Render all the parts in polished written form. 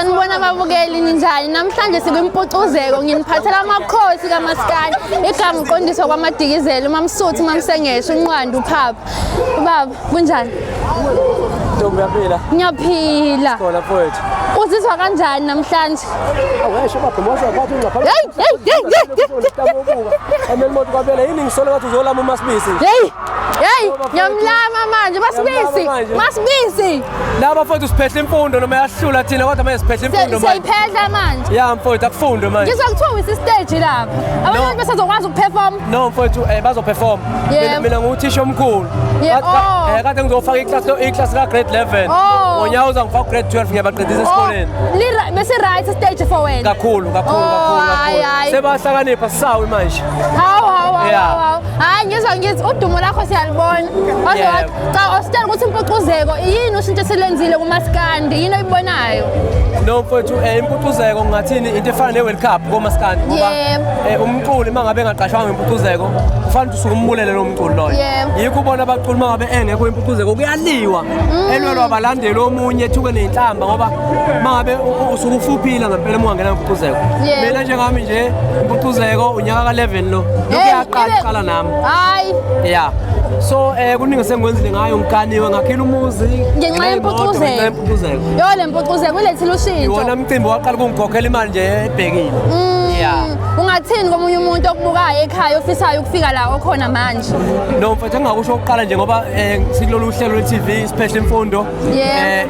Sanibona ababukeli ninjani namhlanje sikwimpucuzeko nginiphathela amakhosi kaMaskandi igama uqondiswa kwaMadikizela uMamsuthi uMamsengesho uNqwanda uPhapha baba kunjani Ntombi yaphila ngiyaphila khona mfowethu uzizwa kanjani namhlanje awesho babhomoza bathi ngaphambi amelimoto kwaphela yini ngisole ngathi uzolama uMasibisi ngiyamlama manje Masibisi laba mfowethu siphethe imfundo noma yahlula thina kodwa manje siphethe imfundo manje siyayiphehla manje ya mfowethu akufundwe manje ngizwa kuthiwa isistage lapha abantu besazokwazi ukuperform no mfowethu bazoperform mina nguthisha omkhulu kade ngizofaka iclass ka grade 11 ngonyaka uza ngifaka grade 12 ngiyabaqedisa esikoleni bese right stage for wena kakhulu sebahlakanipha sisawe manje hawu hayi ngizwa ngithi udumo lakho siyalibona cha usitshela ukuthi impucuzeko yini ushintshe esilenzile kuMaskandi yini oyibonayo no mfowethu impucuzeko ngathini into efana ne-World Cup koMaskandi ngoba umculi mangabe engaqashwanga impucuzeko kufanele usuke umbulele lo mculi loyo yikho ubona abaculi mangabe engekho impucuzeko kuyaliwa elwelwa abalandeli omunye ethuke nenhlamba ngoba mangabe usuke ufuphila ngempela ungangena impucuzeko mina njengami nje impucuzeko unyaka ka11 lo lokuyaqala nami hayi so kuningi sengikwenzile ngayo ngikaniwe ngakhila umuzi ngenxa yempucuzeko yo le mpucuzeko ilethile ushintsho iwona mcimbi waqala kungikhokhela imali nje ebhekile ungathini komunye umuntu okubukayo ekhaya ofisayo ukufika la okhona manje no mfethu engakusho ukuqala nje ngoba sikulolu hlelo lwe-TV special imfundo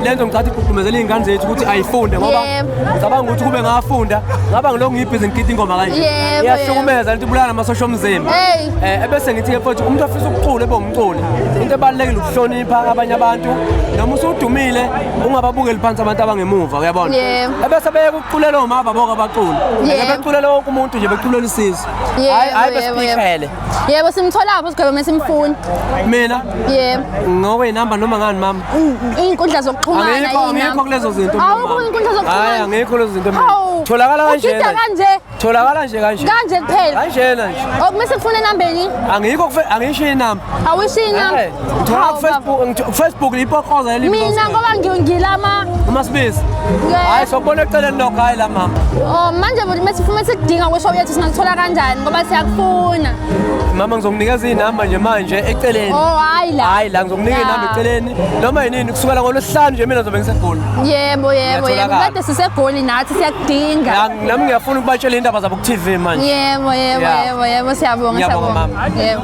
lento ngicathi igqugqumezela iy'ngane zethu ukuthi ayifunde ngoba ngicabanga ukuthi kube ngafunda ngaba ngilokhu ngiyibhizi ngigida ingoma kanje iyahlukumeza lento ibulala namasosha omzimba ebese ngithi-ke mfethu umuntu afisa ukucula ebe umculi into ebalulekile ukuhlonipha abanye abantu noma usudumile ungababukeli phansi abantu abangemuva uyabona ebese beyeka ukuculela omama bonke abaculi beculela wonke umuntu nje beculela isizwe hayi besiphihele yebo simtholapho sigwebe mesimfuna mina ngokwey'namba noma ngani mama iy'nkundla zokuxhumana angikho kulezo zinto awukho iy'nkundla zokuxhumana hayi angikho lezo zinto tholakala kanje kuphela kanjena nje okumese kufuna enambeni angisho inamba awuyishiya inamba Facebook lipoqoza mina ngoba ngilama uMasibisi hayi sobona eceleni lokho hayi la mama manje mesifuna sikudinga kweshow yethu singakuthola kanjani ngoba siyakufuna mama ngizokunikeza inamba nje manje eceleni hayi la ngizokunika inamba eceleni noma yini kusukela ngolwesihlanu nje mina ngizobe ngisegoli yebo kade sisegoli nathi siyakudinga nami ngiyafuna ukubatshela indaba zabo ku-TV manje yebo siyabonga mama. yebo